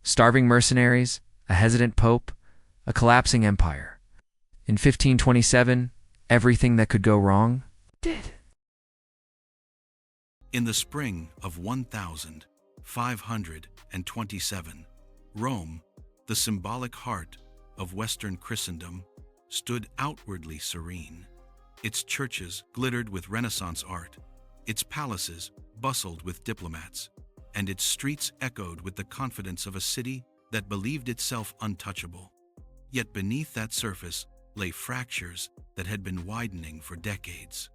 Starving mercenaries, a hesitant pope, a collapsing empire. In 1527, everything that could go wrong did. In the spring of 1527, Rome, the symbolic heart of Western Christendom, stood outwardly serene. Its churches glittered with Renaissance art, its palaces bustled with diplomats, and its streets echoed with the confidence of a city that believed itself untouchable. Yet beneath that surface lay fractures that had been widening for decades.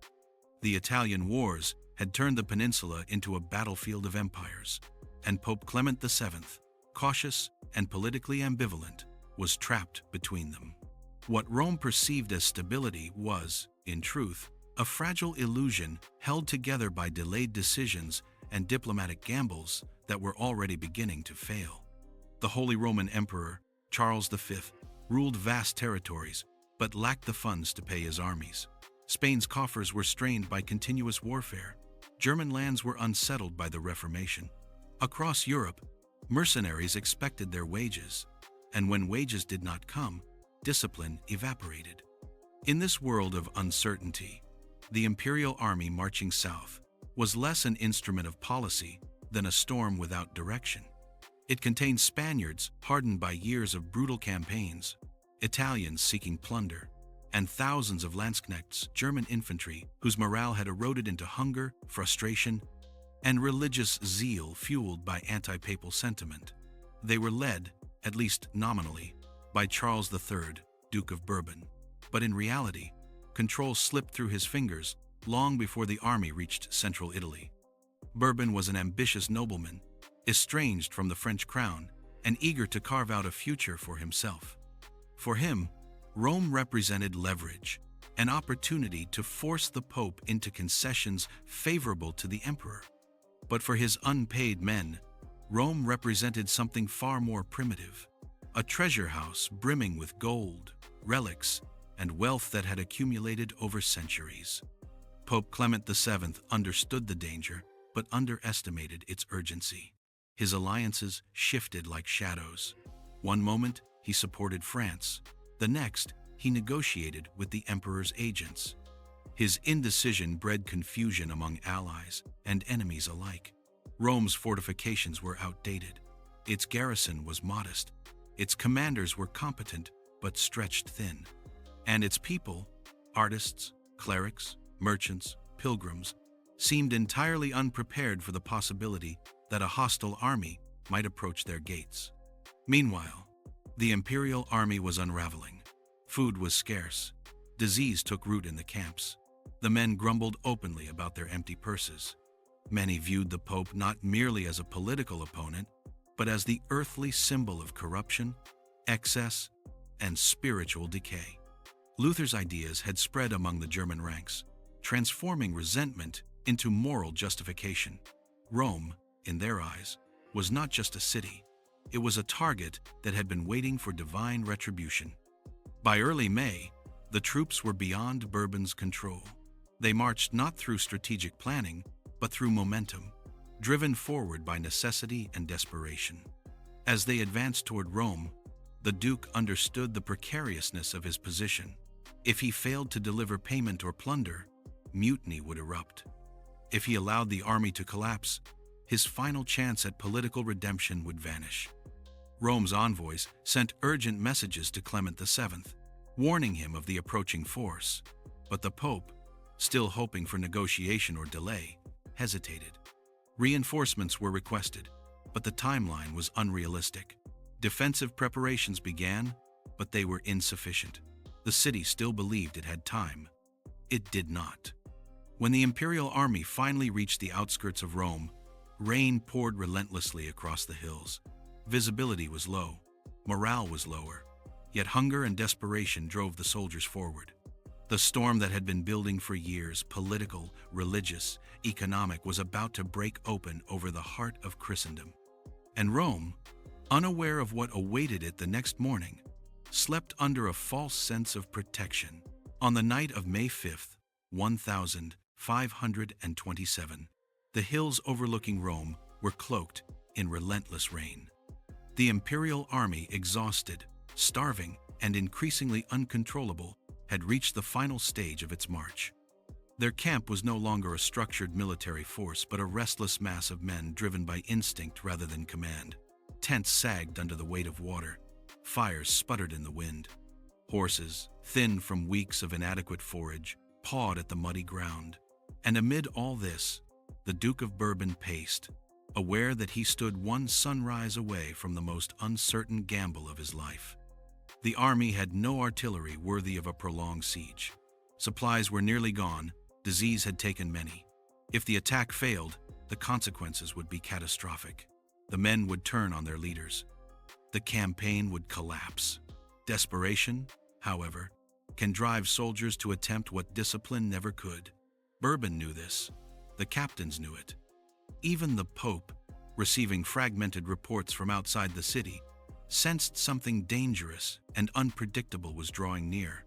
The Italian wars had turned the peninsula into a battlefield of empires, and Pope Clement VII, cautious and politically ambivalent, was trapped between them. What Rome perceived as stability was, in truth, a fragile illusion held together by delayed decisions and diplomatic gambles that were already beginning to fail. The Holy Roman Emperor, Charles V, ruled vast territories but lacked the funds to pay his armies. Spain's coffers were strained by continuous warfare. German lands were unsettled by the Reformation. Across Europe, mercenaries expected their wages, and when wages did not come, discipline evaporated. In this world of uncertainty, the imperial army marching south was less an instrument of policy than a storm without direction. It contained Spaniards hardened by years of brutal campaigns, Italians seeking plunder, and thousands of Landsknechts, German infantry, whose morale had eroded into hunger, frustration, and religious zeal fueled by anti-papal sentiment. They were led, at least nominally, by Charles III, Duke of Bourbon. But in reality, control slipped through his fingers long before the army reached central Italy. Bourbon was an ambitious nobleman, estranged from the French crown and eager to carve out a future for himself. For him, Rome represented leverage, an opportunity to force the Pope into concessions favorable to the emperor. But for his unpaid men, Rome represented something far more primitive, a treasure house brimming with gold, relics, and wealth that had accumulated over centuries. Pope Clement VII understood the danger, but underestimated its urgency. His alliances shifted like shadows. One moment, he supported France. The next, he negotiated with the emperor's agents. His indecision bred confusion among allies and enemies alike. Rome's fortifications were outdated. Its garrison was modest. Its commanders were competent but stretched thin. And its people, artists, clerics, merchants, pilgrims, seemed entirely unprepared for the possibility that a hostile army might approach their gates. Meanwhile, the imperial army was unraveling. Food was scarce. Disease took root in the camps. The men grumbled openly about their empty purses. Many viewed the Pope not merely as a political opponent, but as the earthly symbol of corruption, excess, and spiritual decay. Luther's ideas had spread among the German ranks, transforming resentment into moral justification. Rome, in their eyes, was not just a city. It was a target that had been waiting for divine retribution. By early May, the troops were beyond Bourbon's control. They marched not through strategic planning, but through momentum, driven forward by necessity and desperation. As they advanced toward Rome, the Duke understood the precariousness of his position. If he failed to deliver payment or plunder, mutiny would erupt. If he allowed the army to collapse, his final chance at political redemption would vanish. Rome's envoys sent urgent messages to Clement VII, warning him of the approaching force. But the Pope, still hoping for negotiation or delay, hesitated. Reinforcements were requested, but the timeline was unrealistic. Defensive preparations began, but they were insufficient. The city still believed it had time. It did not. When the imperial army finally reached the outskirts of Rome, rain poured relentlessly across the hills. Visibility was low, morale was lower, yet hunger and desperation drove the soldiers forward. The storm that had been building for years, political, religious, economic, was about to break open over the heart of Christendom. And Rome, unaware of what awaited it the next morning, slept under a false sense of protection. On the night of May 5th, 1527, the hills overlooking Rome were cloaked in relentless rain. The imperial army, exhausted, starving, and increasingly uncontrollable, had reached the final stage of its march. Their camp was no longer a structured military force, but a restless mass of men driven by instinct rather than command. Tents sagged under the weight of water. Fires sputtered in the wind. Horses, thin from weeks of inadequate forage, pawed at the muddy ground. And amid all this, the Duke of Bourbon paced, aware that he stood one sunrise away from the most uncertain gamble of his life. The army had no artillery worthy of a prolonged siege. Supplies were nearly gone. Disease had taken many. If the attack failed, the consequences would be catastrophic. The men would turn on their leaders. The campaign would collapse. Desperation, however, can drive soldiers to attempt what discipline never could. Bourbon knew this. The captains knew it. Even the Pope, receiving fragmented reports from outside the city, sensed something dangerous and unpredictable was drawing near.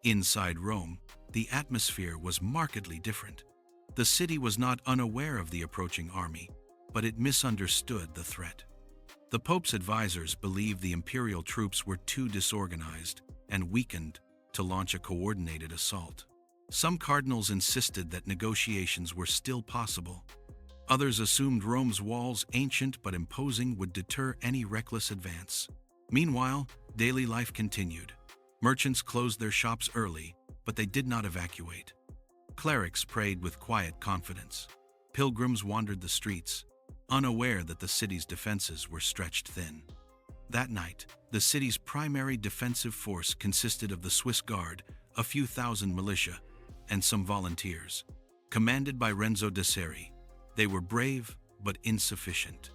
Inside Rome, the atmosphere was markedly different. The city was not unaware of the approaching army, but it misunderstood the threat. The Pope's advisors believed the imperial troops were too disorganized and weakened to launch a coordinated assault. Some cardinals insisted that negotiations were still possible. Others assumed Rome's walls, ancient but imposing, would deter any reckless advance. Meanwhile, daily life continued. Merchants closed their shops early, but they did not evacuate. Clerics prayed with quiet confidence. Pilgrims wandered the streets, unaware that the city's defenses were stretched thin. That night, the city's primary defensive force consisted of the Swiss Guard, a few thousand militia, and some volunteers. Commanded by Renzo de Seri, they were brave but insufficient.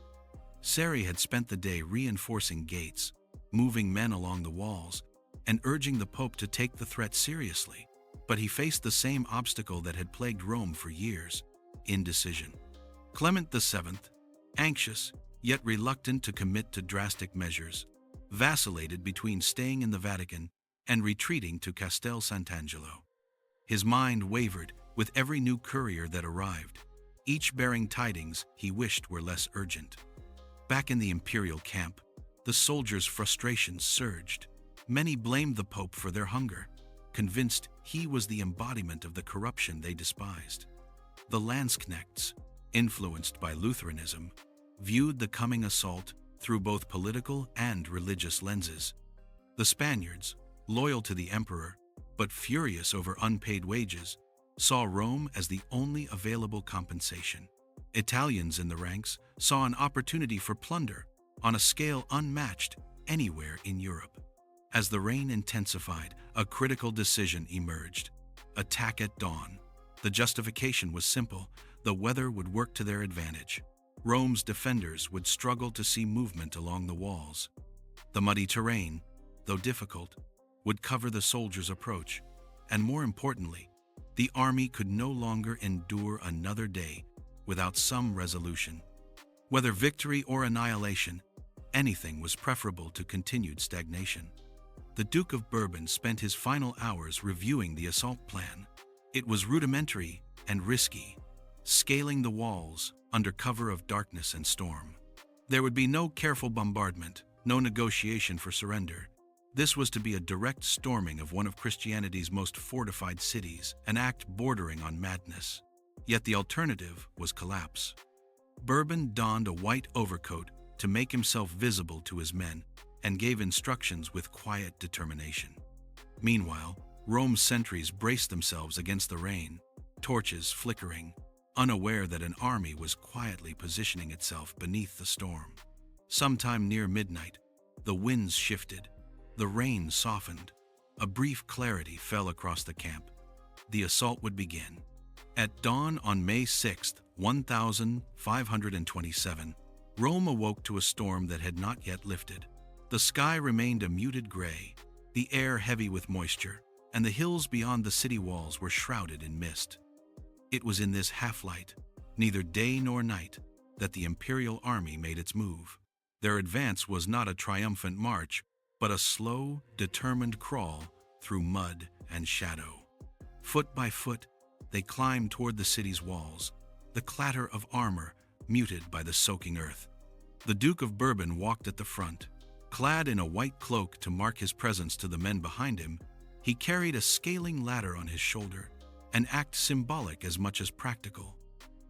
Seri had spent the day reinforcing gates, moving men along the walls, and urging the Pope to take the threat seriously. But he faced the same obstacle that had plagued Rome for years: indecision. Clement VII, anxious yet reluctant to commit to drastic measures, vacillated between staying in the Vatican and retreating to Castel Sant'Angelo. His mind wavered with every new courier that arrived, each bearing tidings he wished were less urgent. Back in the imperial camp, the soldiers' frustrations surged. Many blamed the Pope for their hunger, convinced he was the embodiment of the corruption they despised. The Landsknechts, influenced by Lutheranism, viewed the coming assault through both political and religious lenses. The Spaniards, loyal to the emperor but furious over unpaid wages, saw Rome as the only available compensation. Italians in the ranks saw an opportunity for plunder on a scale unmatched anywhere in Europe. As the rain intensified, a critical decision emerged: attack at dawn. The justification was simple: the weather would work to their advantage. Rome's defenders would struggle to see movement along the walls. The muddy terrain, though difficult, would cover the soldiers' approach, and more importantly, the army could no longer endure another day without some resolution. Whether victory or annihilation, anything was preferable to continued stagnation. The Duke of Bourbon spent his final hours reviewing the assault plan. It was rudimentary and risky, scaling the walls under cover of darkness and storm. There would be no careful bombardment, no negotiation for surrender. This was to be a direct storming of one of Christianity's most fortified cities, an act bordering on madness. Yet the alternative was collapse. Bourbon donned a white overcoat to make himself visible to his men and gave instructions with quiet determination. Meanwhile, Rome's sentries braced themselves against the rain, torches flickering, unaware that an army was quietly positioning itself beneath the storm. Sometime near midnight, the winds shifted, the rain softened, a brief clarity fell across the camp. The assault would begin. At dawn on May 6, 1527, Rome awoke to a storm that had not yet lifted. The sky remained a muted gray, the air heavy with moisture, and the hills beyond the city walls were shrouded in mist. It was in this half-light, neither day nor night, that the imperial army made its move. Their advance was not a triumphant march, but a slow, determined crawl through mud and shadow. Foot by foot, they climbed toward the city's walls, the clatter of armor muted by the soaking earth. The Duke of Bourbon walked at the front. Clad in a white cloak to mark his presence to the men behind him, he carried a scaling ladder on his shoulder, an act symbolic as much as practical.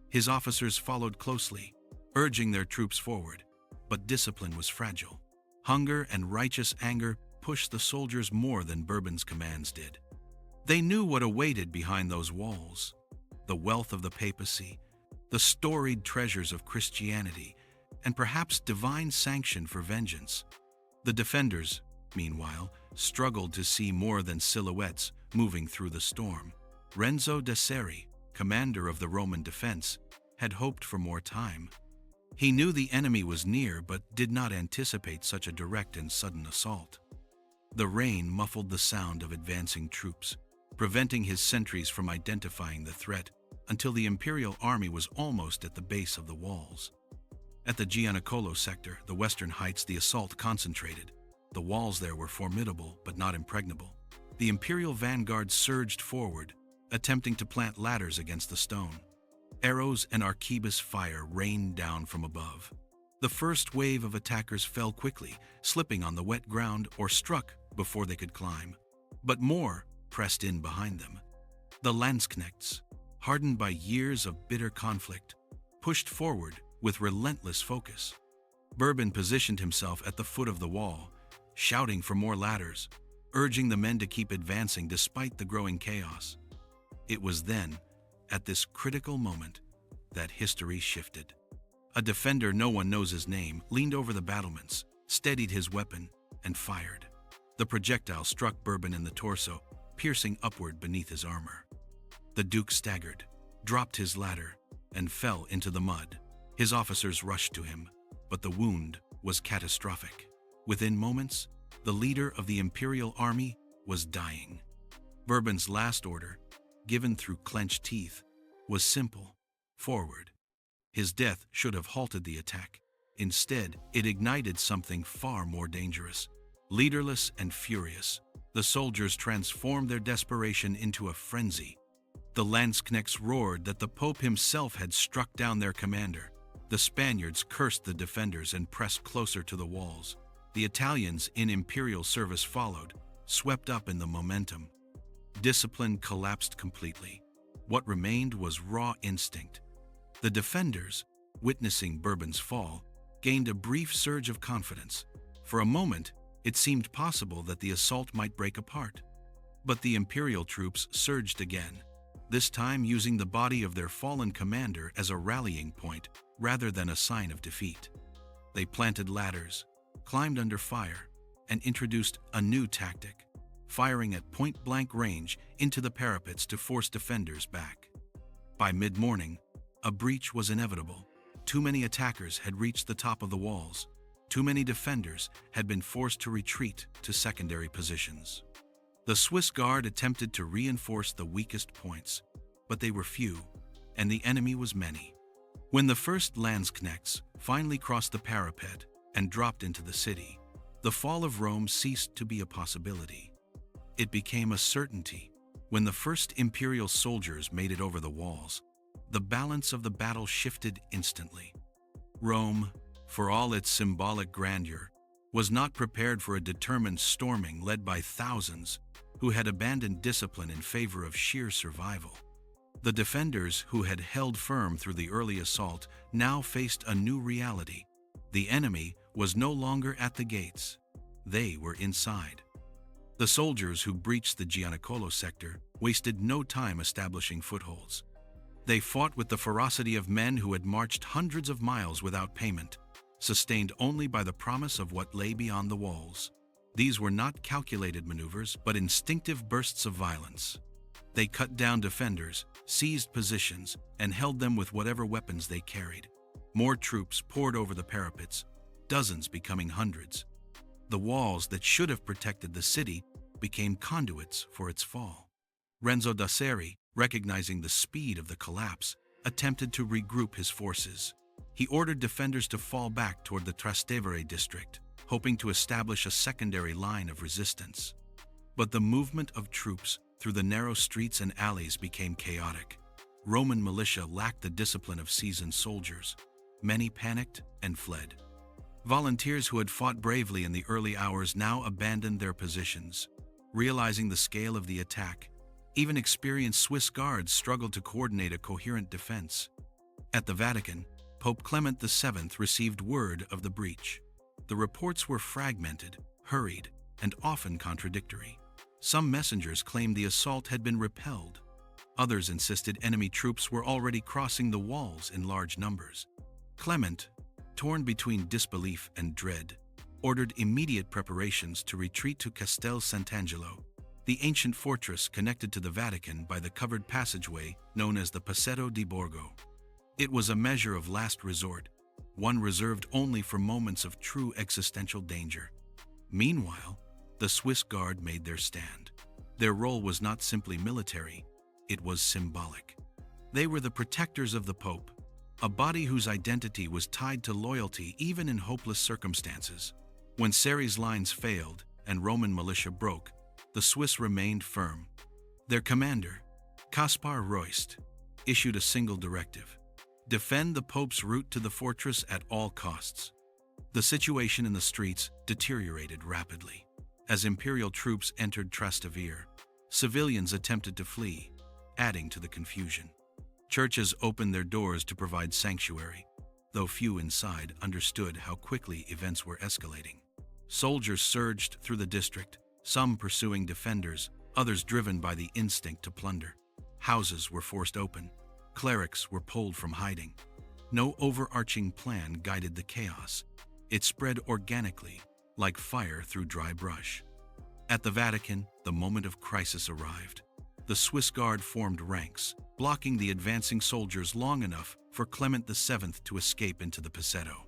His officers followed closely, urging their troops forward, but discipline was fragile. Hunger and righteous anger pushed the soldiers more than Bourbon's commands did. They knew what awaited behind those walls: the wealth of the Papacy, the storied treasures of Christianity, and perhaps divine sanction for vengeance. The defenders, meanwhile, struggled to see more than silhouettes moving through the storm. Renzo Dasseri, commander of the Roman defense, had hoped for more time. He knew the enemy was near but did not anticipate such a direct and sudden assault. The rain muffled the sound of advancing troops, preventing his sentries from identifying the threat until the imperial army was almost at the base of the walls. At the Giannicolo sector, the western heights, the assault concentrated. The walls there were formidable but not impregnable. The imperial vanguard surged forward, attempting to plant ladders against the stone. Arrows and arquebus fire rained down from above. The first wave of attackers fell quickly, slipping on the wet ground or struck before they could climb. But more pressed in behind them. The Landsknechts, hardened by years of bitter conflict, pushed forward with relentless focus. Bourbon positioned himself at the foot of the wall, shouting for more ladders, urging the men to keep advancing despite the growing chaos. It was then, at this critical moment, that history shifted. A defender, no one knows his name, leaned over the battlements, steadied his weapon, and fired. The projectile struck Bourbon in the torso, piercing upward beneath his armor. The Duke staggered, dropped his ladder, and fell into the mud. His officers rushed to him, but the wound was catastrophic. Within moments, the leader of the imperial army was dying. Bourbon's last order, given through clenched teeth, was simple: forward. His death should have halted the attack. Instead, it ignited something far more dangerous. Leaderless and furious, the soldiers transformed their desperation into a frenzy. The Landsknechts roared that the Pope himself had struck down their commander. The Spaniards cursed the defenders and pressed closer to the walls. The Italians in imperial service followed, swept up in the momentum. Discipline collapsed completely. What remained was raw instinct. The defenders, witnessing Bourbon's fall, gained a brief surge of confidence. For a moment, it seemed possible that the assault might break apart. But the imperial troops surged again, this time using the body of their fallen commander as a rallying point rather than a sign of defeat. They planted ladders, climbed under fire, and introduced a new tactic: firing at point-blank range into the parapets to force defenders back. By mid-morning, a breach was inevitable. Too many attackers had reached the top of the walls. Too many defenders had been forced to retreat to secondary positions. The Swiss Guard attempted to reinforce the weakest points, but they were few, and the enemy was many. When the first Landsknechts finally crossed the parapet and dropped into the city, the fall of Rome ceased to be a possibility. It became a certainty. When the first imperial soldiers made it over the walls, the balance of the battle shifted instantly. Rome, for all its symbolic grandeur, was not prepared for a determined storming led by thousands who had abandoned discipline in favor of sheer survival. The defenders who had held firm through the early assault now faced a new reality. The enemy was no longer at the gates. They were inside. The soldiers who breached the Giannicolo sector wasted no time establishing footholds. They fought with the ferocity of men who had marched hundreds of miles without payment, sustained only by the promise of what lay beyond the walls. These were not calculated maneuvers, but instinctive bursts of violence. They cut down defenders, seized positions, and held them with whatever weapons they carried. More troops poured over the parapets, dozens becoming hundreds. The walls that should have protected the city became conduits for its fall. Renzo Dasseri, recognizing the speed of the collapse, attempted to regroup his forces. He ordered defenders to fall back toward the Trastevere district, hoping to establish a secondary line of resistance. But the movement of troops through the narrow streets and alleys became chaotic. Roman militia lacked the discipline of seasoned soldiers. Many panicked and fled. Volunteers who had fought bravely in the early hours now abandoned their positions. Realizing the scale of the attack, even experienced Swiss guards struggled to coordinate a coherent defense. At the Vatican, Pope Clement VII received word of the breach. The reports were fragmented, hurried, and often contradictory. Some messengers claimed the assault had been repelled. Others insisted enemy troops were already crossing the walls in large numbers. Clement, torn between disbelief and dread, ordered immediate preparations to retreat to Castel Sant'Angelo, the ancient fortress connected to the Vatican by the covered passageway known as the Passetto di Borgo. It was a measure of last resort, one reserved only for moments of true existential danger. Meanwhile, the Swiss Guard made their stand. Their role was not simply military, it was symbolic. They were the protectors of the Pope, a body whose identity was tied to loyalty even in hopeless circumstances. When Serry's lines failed and Roman militia broke, the Swiss remained firm. Their commander, Kaspar Royst, issued a single directive: defend the Pope's route to the fortress at all costs. The situation in the streets deteriorated rapidly. As imperial troops entered Trastevere, civilians attempted to flee, adding to the confusion. Churches opened their doors to provide sanctuary, though few inside understood how quickly events were escalating. Soldiers surged through the district, some pursuing defenders, others driven by the instinct to plunder. Houses were forced open. Clerics were pulled from hiding. No overarching plan guided the chaos. It spread organically, like fire through dry brush. At the Vatican, the moment of crisis arrived. The Swiss Guard formed ranks, blocking the advancing soldiers long enough for Clement VII to escape into the Passetto.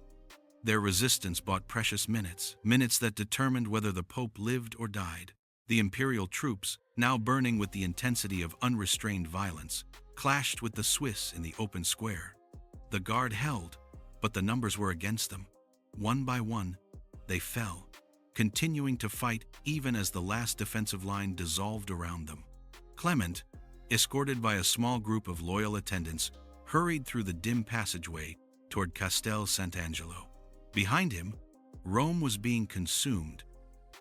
Their resistance bought precious minutes that determined whether the Pope lived or died. The imperial troops, now burning with the intensity of unrestrained violence, clashed with the Swiss in the open square. The Guard held, but the numbers were against them. One by one, they fell, continuing to fight even as the last defensive line dissolved around them. Clement, escorted by a small group of loyal attendants, hurried through the dim passageway toward Castel Sant'Angelo. Behind him, Rome was being consumed.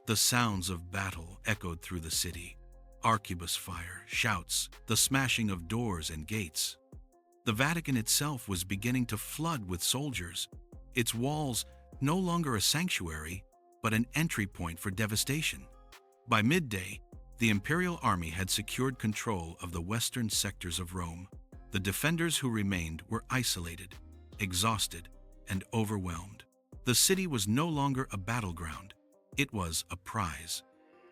The sounds of battle echoed through the city. Arquebus fire, shouts, the smashing of doors and gates. The Vatican itself was beginning to flood with soldiers, its walls no longer a sanctuary, but an entry point for devastation. By midday, the imperial army had secured control of the western sectors of Rome. The defenders who remained were isolated, exhausted, and overwhelmed. The city was no longer a battleground, it was a prize.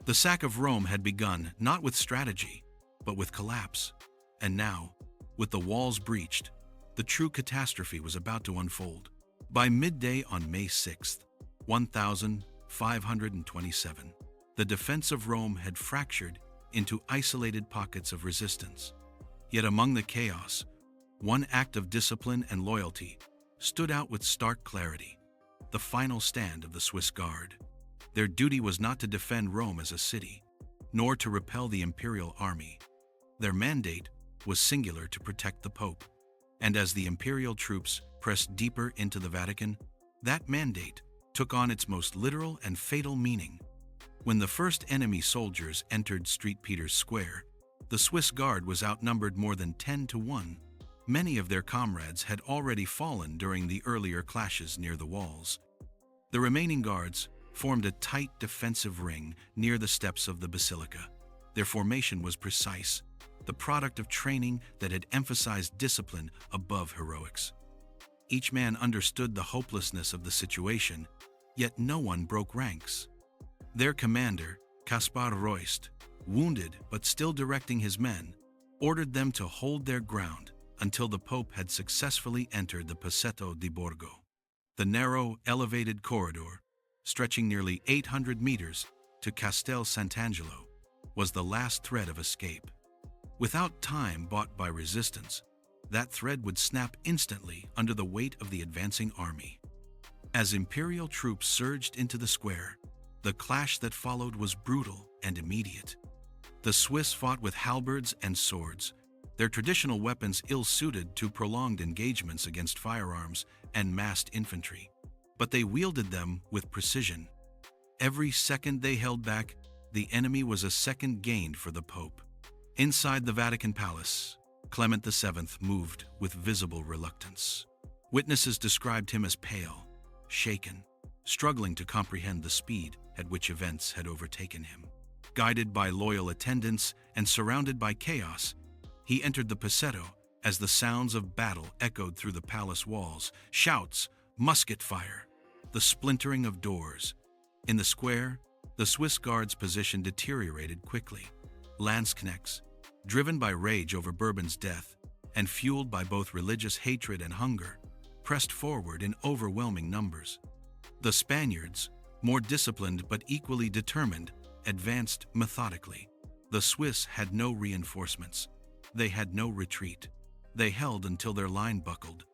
The sack of Rome had begun not with strategy, but with collapse. And now, with the walls breached, the true catastrophe was about to unfold. By midday on May 6, 1527, the defense of Rome had fractured into isolated pockets of resistance. Yet among the chaos, one act of discipline and loyalty stood out with stark clarity: the final stand of the Swiss Guard. Their duty was not to defend Rome as a city, nor to repel the imperial army. Their mandate was singular: to protect the Pope. And as the imperial troops pressed deeper into the Vatican, that mandate took on its most literal and fatal meaning. When the first enemy soldiers entered St. Peter's Square, the Swiss Guard was outnumbered more than 10 to 1. Many of their comrades had already fallen during the earlier clashes near the walls. The remaining guards formed a tight defensive ring near the steps of the basilica. Their formation was precise, the product of training that had emphasized discipline above heroics. Each man understood the hopelessness of the situation, yet no one broke ranks. Their commander, Kaspar Royst, wounded but still directing his men, ordered them to hold their ground until the Pope had successfully entered the Passetto di Borgo. The narrow, elevated corridor, stretching nearly 800 meters to Castel Sant'Angelo, was the last thread of escape. Without time bought by resistance, that thread would snap instantly under the weight of the advancing army. As imperial troops surged into the square, the clash that followed was brutal and immediate. The Swiss fought with halberds and swords, their traditional weapons ill-suited to prolonged engagements against firearms and massed infantry. but they wielded them with precision. Every second they held back, the enemy was a second gained for the Pope. Inside the Vatican Palace, Clement VII moved with visible reluctance. Witnesses described him as pale, shaken, struggling to comprehend the speed at which events had overtaken him. Guided by loyal attendants and surrounded by chaos, he entered the Pasetto as the sounds of battle echoed through the palace walls, shouts, musket fire, the splintering of doors. In the square, the Swiss Guards' position deteriorated quickly. Landsknechts, driven by rage over Bourbon's death and fueled by both religious hatred and hunger, pressed forward in overwhelming numbers. The Spaniards, more disciplined but equally determined, advanced methodically. The Swiss had no reinforcements. They had no retreat. They held until their line buckled.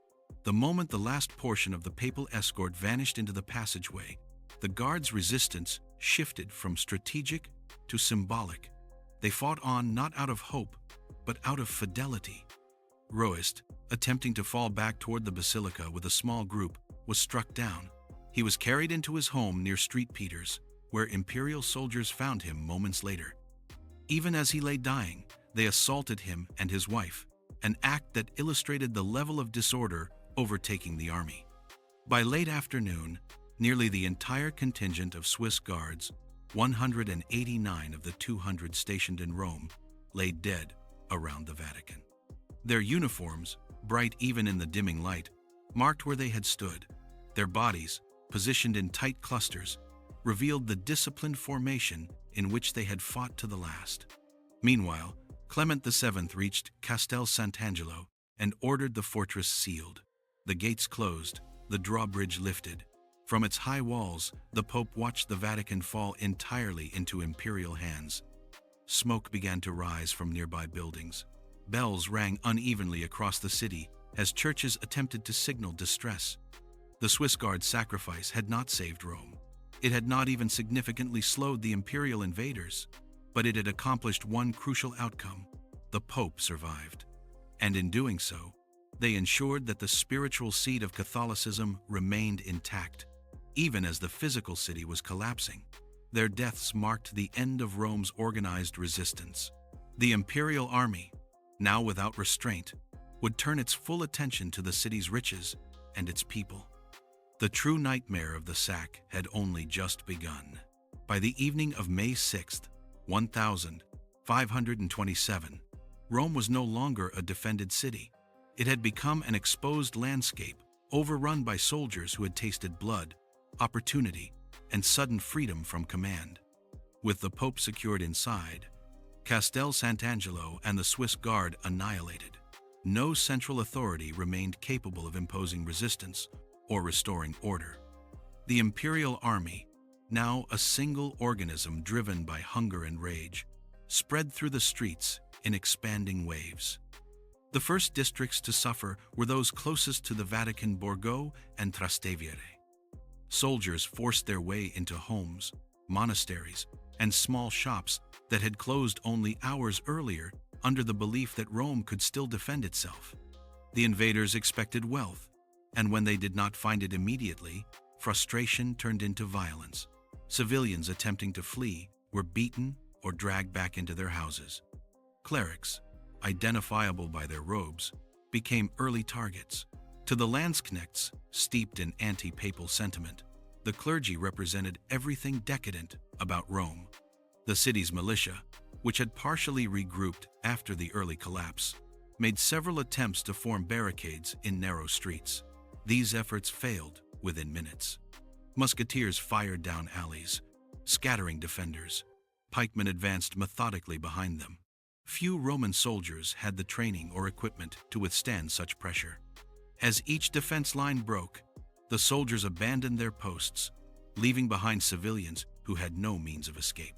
The moment the last portion of the papal escort vanished into the passageway, the Guards' resistance shifted from strategic to symbolic. They fought on not out of hope, but out of fidelity. Roest, attempting to fall back toward the basilica with a small group, was struck down. He was carried into his home near St. Peter's, where imperial soldiers found him moments later. Even as he lay dying, they assaulted him and his wife, an act that illustrated the level of disorder overtaking the army. By late afternoon, nearly the entire contingent of Swiss Guards, 189 of the 200 stationed in Rome, lay dead around the Vatican. Their uniforms, bright even in the dimming light, marked where they had stood. Their bodies, positioned in tight clusters, revealed the disciplined formation in which they had fought to the last. Meanwhile, Clement VII reached Castel Sant'Angelo and ordered the fortress sealed. The gates closed, the drawbridge lifted. From its high walls, the Pope watched the Vatican fall entirely into imperial hands. Smoke began to rise from nearby buildings. Bells rang unevenly across the city as churches attempted to signal distress. The Swiss Guards' sacrifice had not saved Rome. It had not even significantly slowed the imperial invaders, but it had accomplished one crucial outcome: the Pope survived. And in doing so, they ensured that the spiritual seed of Catholicism remained intact, even as the physical city was collapsing. Their deaths marked the end of Rome's organized resistance. The imperial army, now without restraint, would turn its full attention to the city's riches and its people. The true nightmare of the sack had only just begun. By the evening of May 6, 1527, Rome was no longer a defended city. It had become an exposed landscape, overrun by soldiers who had tasted blood, opportunity, and sudden freedom from command. With the Pope secured inside, Castel Sant'Angelo and the Swiss Guard annihilated, no central authority remained capable of imposing resistance or restoring order. The imperial army, now a single organism driven by hunger and rage, spread through the streets in expanding waves. The first districts to suffer were those closest to the Vatican: Borgo and Trastevere. Soldiers forced their way into homes, monasteries, and small shops that had closed only hours earlier under the belief that Rome could still defend itself. The invaders expected wealth, and when they did not find it immediately, frustration turned into violence. Civilians attempting to flee were beaten or dragged back into their houses. Clerics, identifiable by their robes, became early targets. To the landsknechts, steeped in anti-papal sentiment, the clergy represented everything decadent about Rome. The city's militia, which had partially regrouped after the early collapse, made several attempts to form barricades in narrow streets. These efforts failed within minutes. Musketeers fired down alleys, scattering defenders. Pikemen advanced methodically behind them. Few Roman soldiers had the training or equipment to withstand such pressure. As each defense line broke, the soldiers abandoned their posts, leaving behind civilians who had no means of escape.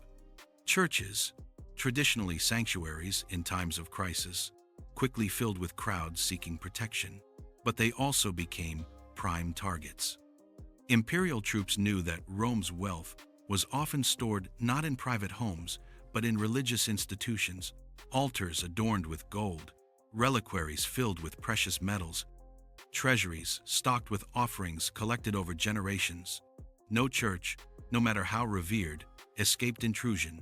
Churches, traditionally sanctuaries in times of crisis, quickly filled with crowds seeking protection, but they also became prime targets. Imperial troops knew that Rome's wealth was often stored not in private homes, but in religious institutions, altars adorned with gold, reliquaries filled with precious metals. treasuries stocked with offerings collected over generations. No church, no matter how revered, escaped intrusion.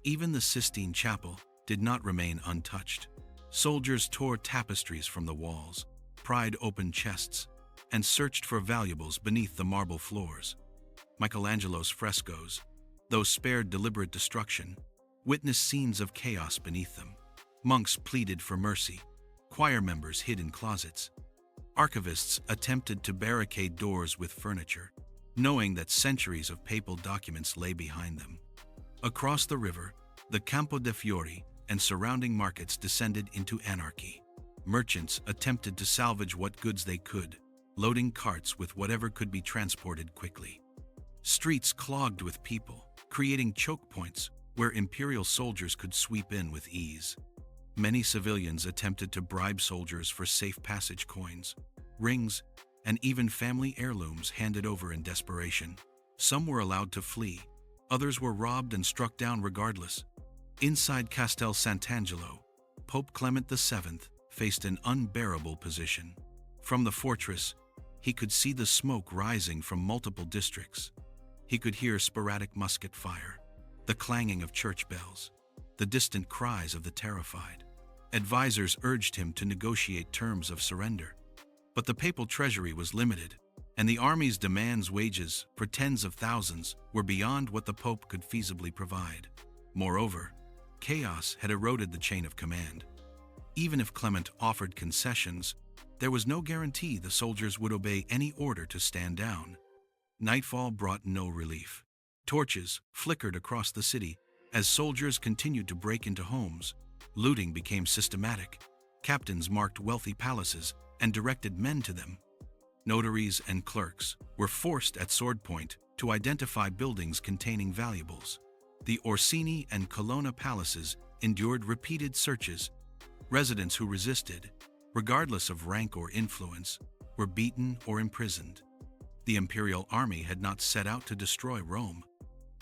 Even the Sistine Chapel did not remain untouched. Soldiers tore tapestries from the walls, pried open chests, and searched for valuables beneath the marble floors. Michelangelo's frescoes, though spared deliberate destruction, witnessed scenes of chaos beneath them. Monks pleaded for mercy, choir members hid in closets. Archivists attempted to barricade doors with furniture, knowing that centuries of papal documents lay behind them. Across the river, the Campo de' Fiori and surrounding markets descended into anarchy. Merchants attempted to salvage what goods they could, loading carts with whatever could be transported quickly. Streets clogged with people, creating choke points where imperial soldiers could sweep in with ease. Many civilians attempted to bribe soldiers for safe passage coins, rings, and even family heirlooms handed over in desperation. Some were allowed to flee, others were robbed and struck down regardless. Inside Castel Sant'Angelo, Pope Clement VII faced an unbearable position. From the fortress, he could see the smoke rising from multiple districts. He could hear sporadic musket fire, the clanging of church bells, the distant cries of the terrified. Advisors urged him to negotiate terms of surrender. But the papal treasury was limited, and the army's demands wages for tens of thousands were beyond what the Pope could feasibly provide. Moreover, chaos had eroded the chain of command. Even if Clement offered concessions, there was no guarantee the soldiers would obey any order to stand down. Nightfall brought no relief. Torches flickered across the city as soldiers continued to break into homes. Looting became systematic. Captains marked wealthy palaces and directed men to them. Notaries and clerks were forced at sword point to identify buildings containing valuables. The Orsini and Colonna palaces endured repeated searches. Residents who resisted, regardless of rank or influence, were beaten or imprisoned. The imperial army had not set out to destroy Rome,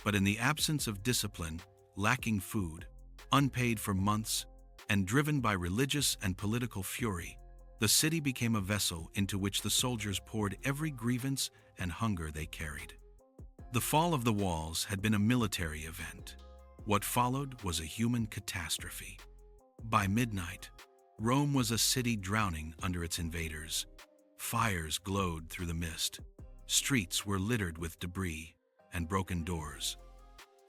but in the absence of discipline, lacking food, unpaid for months, and driven by religious and political fury, the city became a vessel into which the soldiers poured every grievance and hunger they carried. The fall of the walls had been a military event. What followed was a human catastrophe. By midnight, Rome was a city drowning under its invaders. Fires glowed through the mist. Streets were littered with debris and broken doors.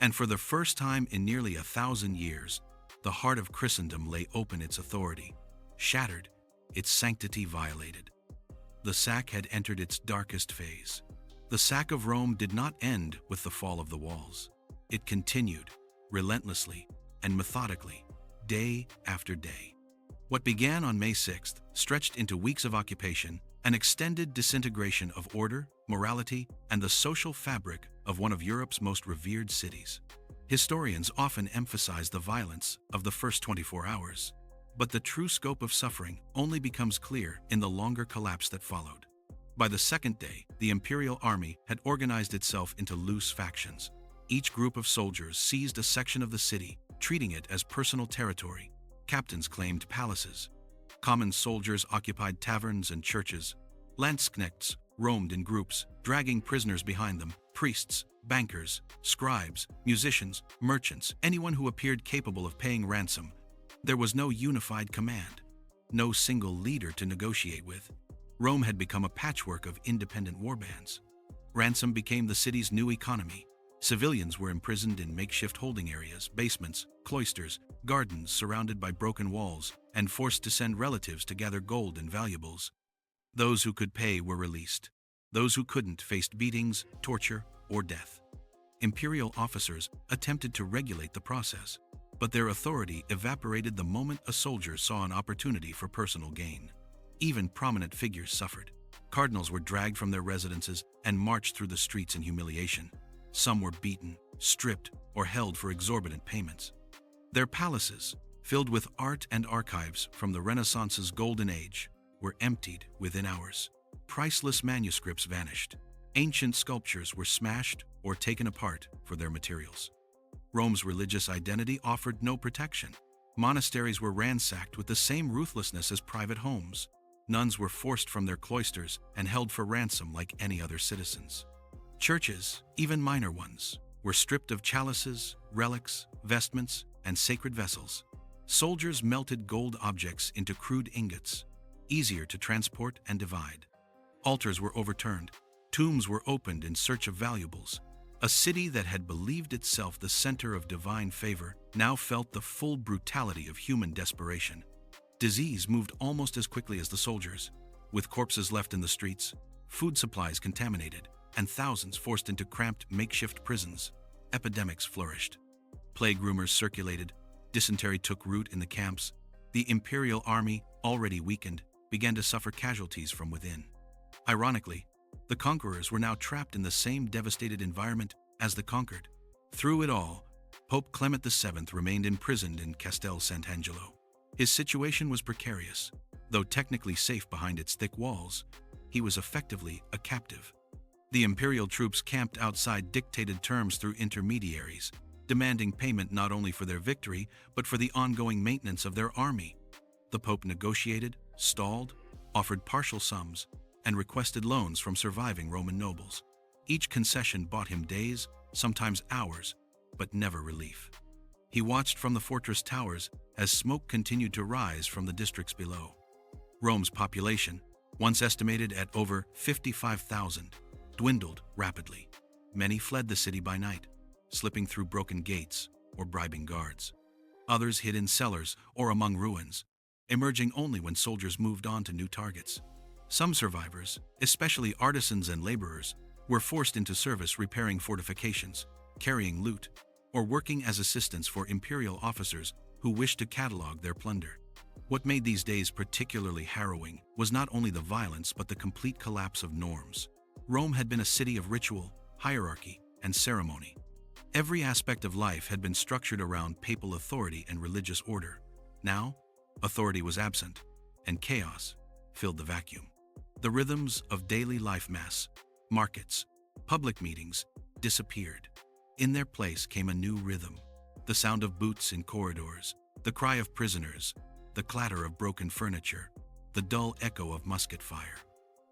And for the first time in nearly 1,000 years, the heart of Christendom lay open, its authority shattered, its sanctity violated. The sack had entered its darkest phase. The sack of Rome did not end with the fall of the walls. It continued, relentlessly and methodically, day after day. What began on May 6th stretched into weeks of occupation, an extended disintegration of order, morality, and the social fabric of one of Europe's most revered cities. Historians often emphasize the violence of the first 24 hours, but the true scope of suffering only becomes clear in the longer collapse that followed. By the second day, the imperial army had organized itself into loose factions. Each group of soldiers seized a section of the city, treating it as personal territory. Captains claimed palaces. Common soldiers occupied taverns and churches. Landsknechts roamed in groups, dragging prisoners behind them. Priests, bankers, scribes, musicians, merchants, anyone who appeared capable of paying ransom. There was no unified command, no single leader to negotiate with. Rome had become a patchwork of independent warbands. Ransom became the city's new economy. Civilians were imprisoned in makeshift holding areas, basements, cloisters, gardens surrounded by broken walls, and forced to send relatives to gather gold and valuables. Those who could pay were released. Those who couldn't faced beatings, torture, or death. Imperial officers attempted to regulate the process, but their authority evaporated the moment a soldier saw an opportunity for personal gain. Even prominent figures suffered. Cardinals were dragged from their residences and marched through the streets in humiliation. Some were beaten, stripped, or held for exorbitant payments. Their palaces, filled with art and archives from the Renaissance's golden age, were emptied within hours. Priceless manuscripts vanished. Ancient sculptures were smashed or taken apart for their materials. Rome's religious identity offered no protection. Monasteries were ransacked with the same ruthlessness as private homes. Nuns were forced from their cloisters and held for ransom like any other citizens. Churches, even minor ones, were stripped of chalices, relics, vestments, and sacred vessels. Soldiers melted gold objects into crude ingots, easier to transport and divide. Altars were overturned, tombs were opened in search of valuables. A city that had believed itself the center of divine favor now felt the full brutality of human desperation. Disease moved almost as quickly as the soldiers, with corpses left in the streets, food supplies contaminated, and thousands forced into cramped makeshift prisons. Epidemics flourished. Plague rumors circulated, dysentery took root in the camps. The imperial army, already weakened, began to suffer casualties from within. Ironically, the conquerors were now trapped in the same devastated environment as the conquered. Through it all, Pope Clement VII remained imprisoned in Castel Sant'Angelo. His situation was precarious. Though technically safe behind its thick walls, he was effectively a captive. The imperial troops camped outside dictated terms through intermediaries, demanding payment not only for their victory, but for the ongoing maintenance of their army. The Pope negotiated, stalled, offered partial sums, and requested loans from surviving Roman nobles. Each concession bought him days, sometimes hours, but never relief. He watched from the fortress towers as smoke continued to rise from the districts below. Rome's population, once estimated at over 55,000, dwindled rapidly. Many fled the city by night, slipping through broken gates or bribing guards. Others hid in cellars or among ruins, emerging only when soldiers moved on to new targets. Some survivors, especially artisans and laborers, were forced into service repairing fortifications, carrying loot, or working as assistants for imperial officers who wished to catalog their plunder. What made these days particularly harrowing was not only the violence but the complete collapse of norms. Rome had been a city of ritual, hierarchy, and ceremony. Every aspect of life had been structured around papal authority and religious order. Now, authority was absent, and chaos filled the vacuum. The rhythms of daily life, mass, markets, public meetings, disappeared. In their place came a new rhythm: the sound of boots in corridors, the cry of prisoners, the clatter of broken furniture, the dull echo of musket fire.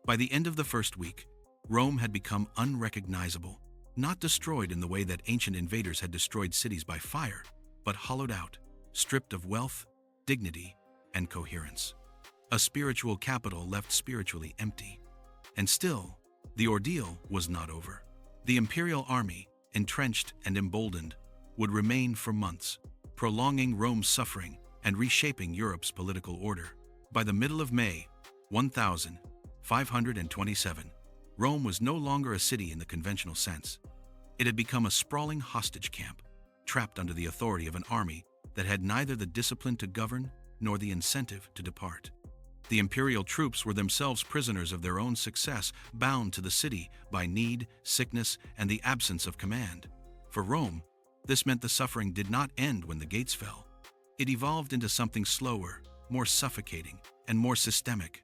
By the end of the first week, Rome had become unrecognizable, not destroyed in the way that ancient invaders had destroyed cities by fire, but hollowed out, stripped of wealth, dignity, and coherence. A spiritual capital left spiritually empty. And still, the ordeal was not over. The imperial army, entrenched and emboldened, would remain for months, prolonging Rome's suffering and reshaping Europe's political order. By the middle of May, 1527, Rome was no longer a city in the conventional sense. It had become a sprawling hostage camp, trapped under the authority of an army that had neither the discipline to govern nor the incentive to depart. The imperial troops were themselves prisoners of their own success, bound to the city by need, sickness, and the absence of command. For Rome, this meant the suffering did not end when the gates fell. It evolved into something slower, more suffocating, and more systemic.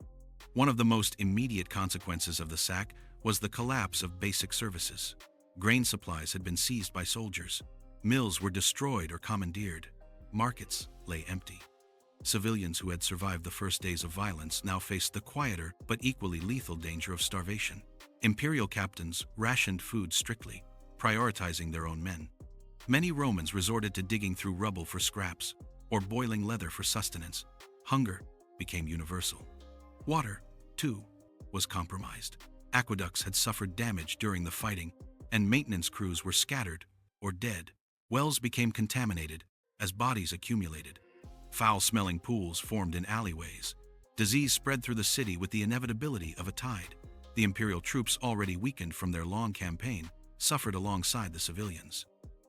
One of the most immediate consequences of the sack was the collapse of basic services. Grain supplies had been seized by soldiers. Mills were destroyed or commandeered. Markets lay empty. Civilians who had survived the first days of violence now faced the quieter but equally lethal danger of starvation. Imperial captains rationed food strictly, prioritizing their own men. Many Romans resorted to digging through rubble for scraps or boiling leather for sustenance. Hunger became universal. Water, too, was compromised. Aqueducts had suffered damage during the fighting, and maintenance crews were scattered or dead. Wells became contaminated as bodies accumulated. Foul-smelling pools formed in alleyways. Disease spread through the city with the inevitability of a tide. The imperial troops, already weakened from their long campaign, suffered alongside the civilians.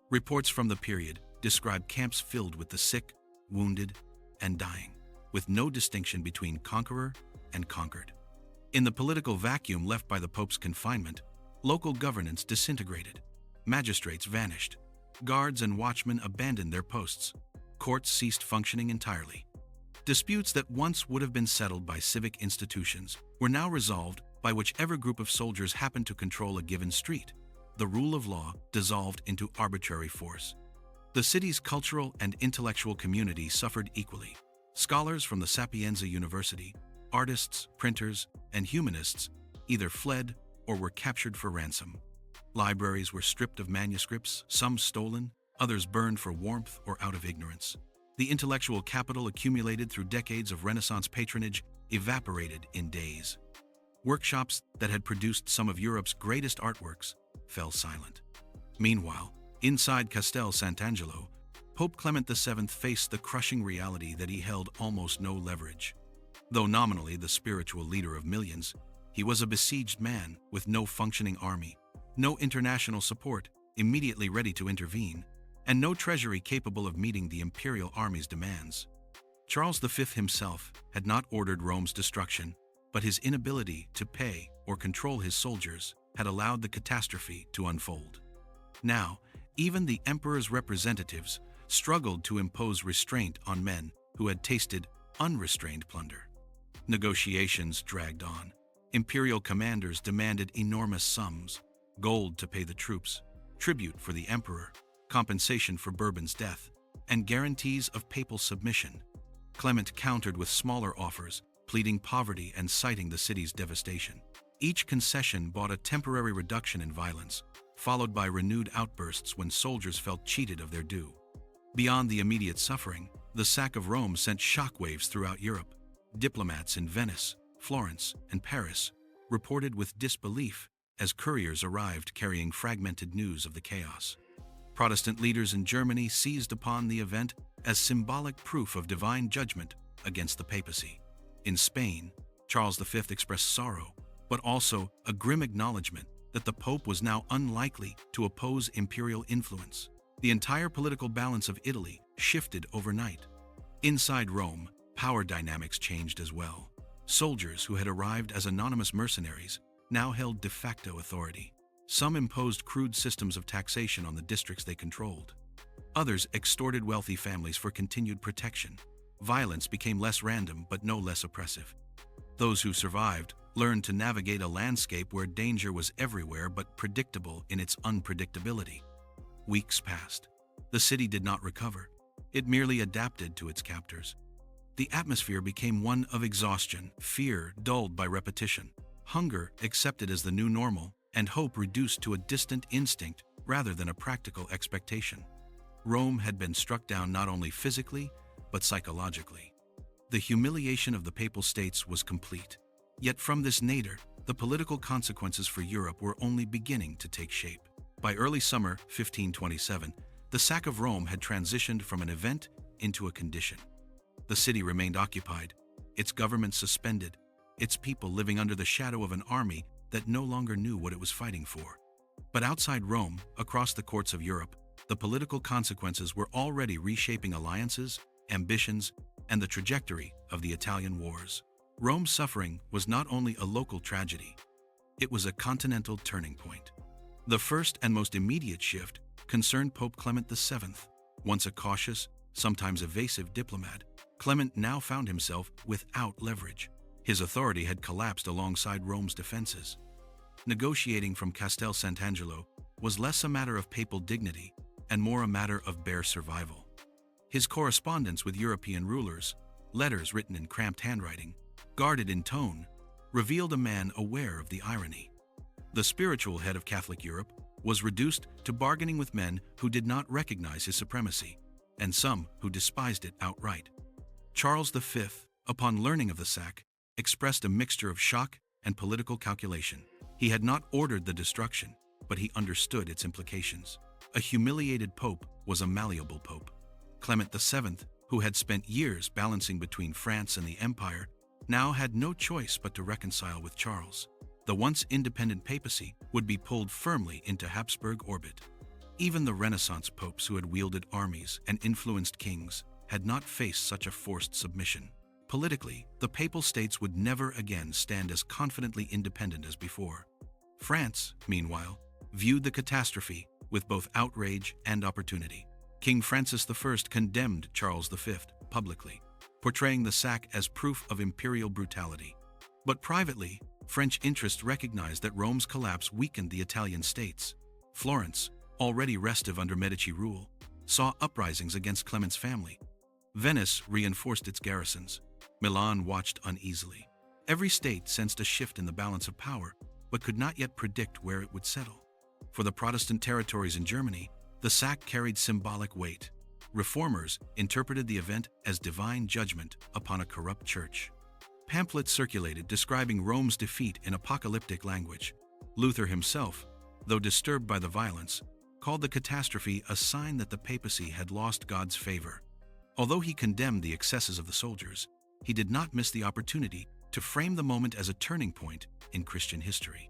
Reports from the period describe camps filled with the sick, wounded, and dying, with no distinction between conqueror and conquered. In the political vacuum left by the Pope's confinement, local governance disintegrated. Magistrates vanished. Guards and watchmen abandoned their posts. Courts ceased functioning entirely. Disputes that once would have been settled by civic institutions were now resolved by whichever group of soldiers happened to control a given street. The rule of law dissolved into arbitrary force. The city's cultural and intellectual community suffered equally. Scholars from the Sapienza University, artists, printers, and humanists either fled or were captured for ransom. Libraries were stripped of manuscripts, some stolen, others burned for warmth or out of ignorance. The intellectual capital accumulated through decades of Renaissance patronage evaporated in days. Workshops that had produced some of Europe's greatest artworks fell silent. Meanwhile, inside Castel Sant'Angelo, Pope Clement VII faced the crushing reality that he held almost no leverage. Though nominally the spiritual leader of millions, he was a besieged man with no functioning army, no international support immediately ready to intervene, and no treasury capable of meeting the imperial army's demands. Charles V himself had not ordered Rome's destruction, but his inability to pay or control his soldiers had allowed the catastrophe to unfold. Now, even the emperor's representatives struggled to impose restraint on men who had tasted unrestrained plunder. Negotiations dragged on. Imperial commanders demanded enormous sums: gold to pay the troops, tribute for the emperor, compensation for Bourbon's death, and guarantees of papal submission. Clement countered with smaller offers, pleading poverty and citing the city's devastation. Each concession brought a temporary reduction in violence, followed by renewed outbursts when soldiers felt cheated of their due. Beyond the immediate suffering, the sack of Rome sent shockwaves throughout Europe. Diplomats in Venice, Florence, and Paris reported with disbelief as couriers arrived carrying fragmented news of the chaos. Protestant leaders in Germany seized upon the event as symbolic proof of divine judgment against the papacy. In Spain, Charles V expressed sorrow, but also a grim acknowledgement that the Pope was now unlikely to oppose imperial influence. The entire political balance of Italy shifted overnight. Inside Rome, power dynamics changed as well. Soldiers who had arrived as anonymous mercenaries now held de facto authority. Some imposed crude systems of taxation on the districts they controlled. Others extorted wealthy families for continued protection. Violence became less random but no less oppressive. Those who survived learned to navigate a landscape where danger was everywhere but predictable in its unpredictability. Weeks passed. The city did not recover. It merely adapted to its captors. The atmosphere became one of exhaustion, fear dulled by repetition, hunger accepted as the new normal, and hope reduced to a distant instinct rather than a practical expectation. Rome had been struck down not only physically, but psychologically. The humiliation of the Papal States was complete. Yet from this nadir, the political consequences for Europe were only beginning to take shape. By early summer 1527, the sack of Rome had transitioned from an event into a condition. The city remained occupied, its government suspended, its people living under the shadow of an army that no longer knew what it was fighting for. But outside Rome, across the courts of Europe, the political consequences were already reshaping alliances, ambitions, and the trajectory of the Italian wars. Rome's suffering was not only a local tragedy, it was a continental turning point. The first and most immediate shift concerned Pope Clement VII. Once a cautious, sometimes evasive diplomat, Clement now found himself without leverage. His authority had collapsed alongside Rome's defenses. Negotiating from Castel Sant'Angelo was less a matter of papal dignity and more a matter of bare survival. His correspondence with European rulers, letters written in cramped handwriting, guarded in tone, revealed a man aware of the irony. The spiritual head of Catholic Europe was reduced to bargaining with men who did not recognize his supremacy, and some who despised it outright. Charles V, upon learning of the sack, expressed a mixture of shock and political calculation. He had not ordered the destruction, but he understood its implications. A humiliated pope was a malleable pope. Clement VII, who had spent years balancing between France and the Empire, now had no choice but to reconcile with Charles. The once independent papacy would be pulled firmly into Habsburg orbit. Even the Renaissance popes who had wielded armies and influenced kings had not faced such a forced submission. Politically, the Papal States would never again stand as confidently independent as before. France, meanwhile, viewed the catastrophe with both outrage and opportunity. King Francis I condemned Charles V publicly, portraying the sack as proof of imperial brutality. But privately, French interests recognized that Rome's collapse weakened the Italian states. Florence, already restive under Medici rule, saw uprisings against Clement's family. Venice reinforced its garrisons. Milan watched uneasily. Every state sensed a shift in the balance of power, but could not yet predict where it would settle. For the Protestant territories in Germany, the sack carried symbolic weight. Reformers interpreted the event as divine judgment upon a corrupt church. Pamphlets circulated describing Rome's defeat in apocalyptic language. Luther himself, though disturbed by the violence, called the catastrophe a sign that the papacy had lost God's favor. Although he condemned the excesses of the soldiers, he did not miss the opportunity to frame the moment as a turning point in Christian history.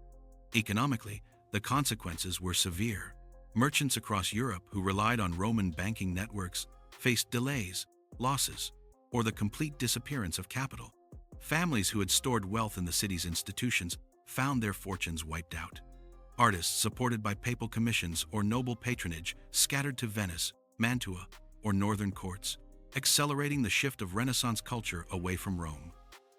Economically, the consequences were severe. Merchants across Europe who relied on Roman banking networks faced delays, losses, or the complete disappearance of capital. Families who had stored wealth in the city's institutions found their fortunes wiped out. Artists supported by papal commissions or noble patronage scattered to Venice, Mantua, or northern courts, accelerating the shift of Renaissance culture away from Rome.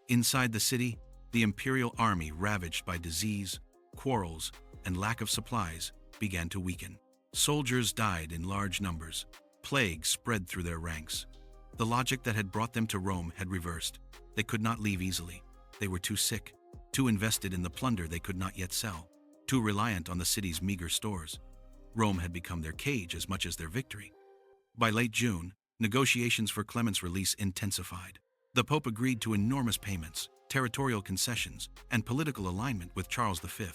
Inside the city, the imperial army, ravaged by disease, quarrels, and lack of supplies, began to weaken. Soldiers died in large numbers. Plague spread through their ranks. The logic that had brought them to Rome had reversed. They could not leave easily. They were too sick, too invested in the plunder they could not yet sell, too reliant on the city's meager stores. Rome had become their cage as much as their victory. By late June, negotiations for Clement's release intensified. The Pope agreed to enormous payments, territorial concessions, and political alignment with Charles V.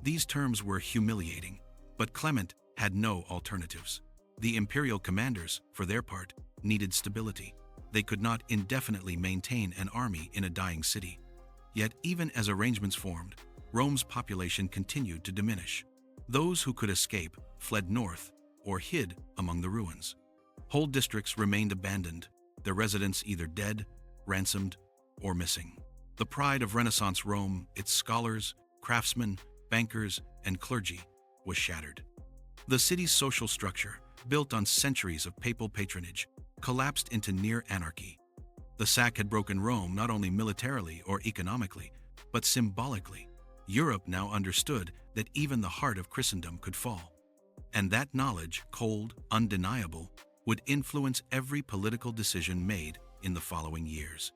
These terms were humiliating, but Clement had no alternatives. The imperial commanders, for their part, needed stability. They could not indefinitely maintain an army in a dying city. Yet, even as arrangements formed, Rome's population continued to diminish. Those who could escape fled north or hid among the ruins. Whole districts remained abandoned, their residents either dead, ransomed, or missing. The pride of Renaissance Rome, its scholars, craftsmen, bankers, and clergy, was shattered. The city's social structure, built on centuries of papal patronage, collapsed into near anarchy. The sack had broken Rome not only militarily or economically, but symbolically. Europe now understood that even the heart of Christendom could fall. And that knowledge, cold, undeniable, would influence every political decision made in the following years.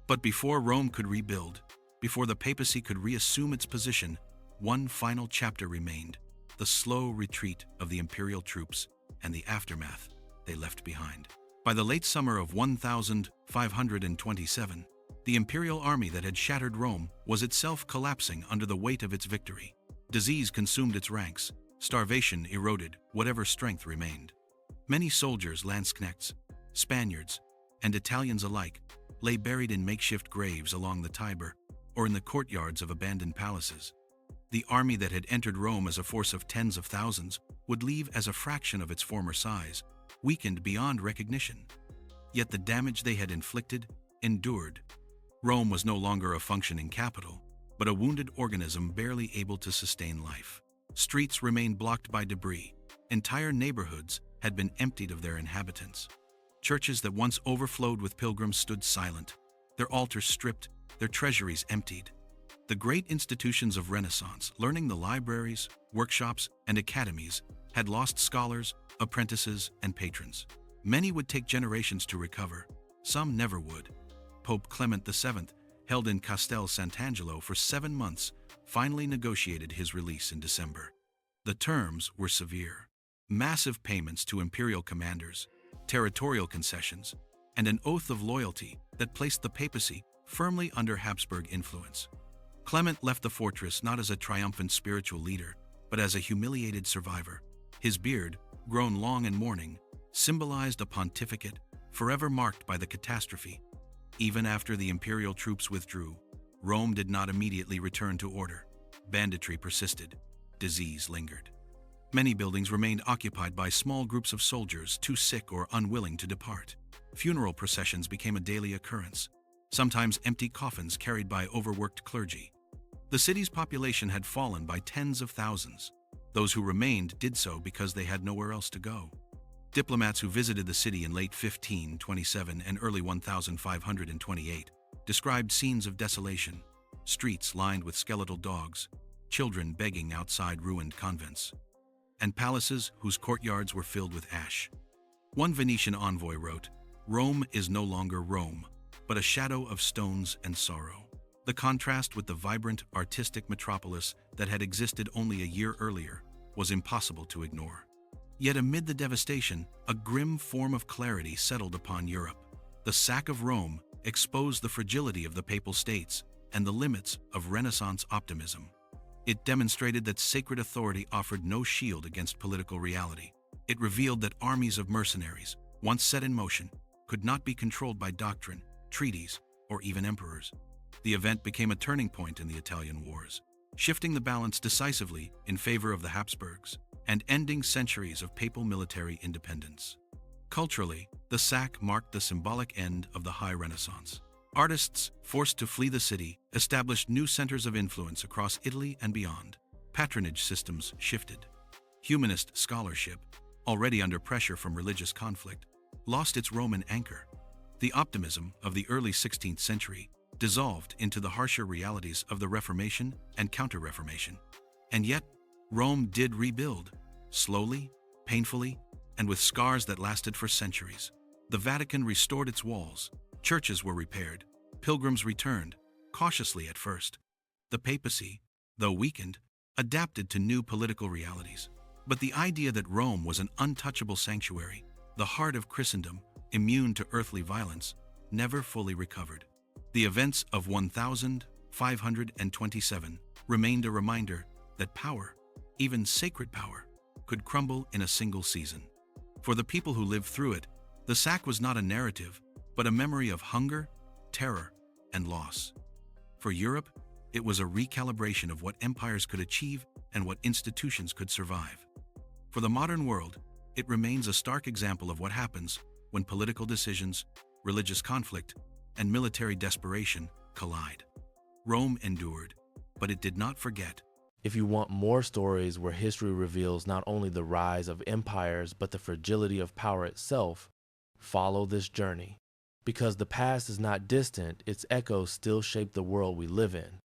But before Rome could rebuild, before the papacy could reassume its position, one final chapter remained: the slow retreat of the imperial troops and the aftermath they left behind. By the late summer of 1527, the imperial army that had shattered Rome was itself collapsing under the weight of its victory. Disease consumed its ranks, starvation eroded whatever strength remained. Many soldiers, lanzknechts, Spaniards, and Italians alike lay buried in makeshift graves along the Tiber or in the courtyards of abandoned palaces. The army that had entered Rome as a force of tens of thousands would leave as a fraction of its former size, weakened beyond recognition. Yet the damage they had inflicted endured. Rome was no longer a functioning capital, but a wounded organism barely able to sustain life. Streets remained blocked by debris. Entire neighborhoods had been emptied of their inhabitants. Churches that once overflowed with pilgrims stood silent, their altars stripped, their treasuries emptied. The great institutions of Renaissance, learning, the libraries, workshops, and academies, had lost scholars, apprentices, and patrons. Many would take generations to recover. Some never would. Pope Clement VII, held in Castel Sant'Angelo for 7 months, finally negotiated his release in December. The terms were severe: massive payments to imperial commanders, territorial concessions, and an oath of loyalty that placed the papacy firmly under Habsburg influence. Clement left the fortress not as a triumphant spiritual leader, but as a humiliated survivor. His beard, grown long in mourning, symbolized a pontificate forever marked by the catastrophe. Even after the imperial troops withdrew, Rome did not immediately return to order. Banditry persisted. Disease lingered. Many buildings remained occupied by small groups of soldiers too sick or unwilling to depart. Funeral processions became a daily occurrence, sometimes empty coffins carried by overworked clergy. The city's population had fallen by tens of thousands. Those who remained did so because they had nowhere else to go. Diplomats who visited the city in late 1527 and early 1528 described scenes of desolation, streets lined with skeletal dogs, children begging outside ruined convents, and palaces whose courtyards were filled with ash. One Venetian envoy wrote, "Rome is no longer Rome, but a shadow of stones and sorrow." The contrast with the vibrant, artistic metropolis that had existed only a year earlier was impossible to ignore. Yet amid the devastation, a grim form of clarity settled upon Europe. The sack of Rome exposed the fragility of the Papal States and the limits of Renaissance optimism. It demonstrated that sacred authority offered no shield against political reality. It revealed that armies of mercenaries, once set in motion, could not be controlled by doctrine, treaties, or even emperors. The event became a turning point in the Italian Wars, shifting the balance decisively in favor of the Habsburgs and ending centuries of papal military independence. Culturally, the sack marked the symbolic end of the High Renaissance. Artists, forced to flee the city, established new centers of influence across Italy and beyond. Patronage systems shifted. Humanist scholarship, already under pressure from religious conflict, lost its Roman anchor. The optimism of the early 16th century dissolved into the harsher realities of the Reformation and Counter-Reformation. And yet, Rome did rebuild, slowly, painfully, and with scars that lasted for centuries. The Vatican restored its walls, churches were repaired, pilgrims returned, cautiously at first. The Papacy, though weakened, adapted to new political realities. But the idea that Rome was an untouchable sanctuary, the heart of Christendom, immune to earthly violence, never fully recovered. The events of 1527 remained a reminder that power, even sacred power, could crumble in a single season. For the people who lived through it, the sack was not a narrative, but a memory of hunger, terror, and loss. For Europe, it was a recalibration of what empires could achieve and what institutions could survive. For the modern world, it remains a stark example of what happens when political decisions, religious conflict, and military desperation collide. Rome endured, but it did not forget. If you want more stories where history reveals not only the rise of empires but the fragility of power itself, follow this journey. Because the past is not distant, its echoes still shape the world we live in.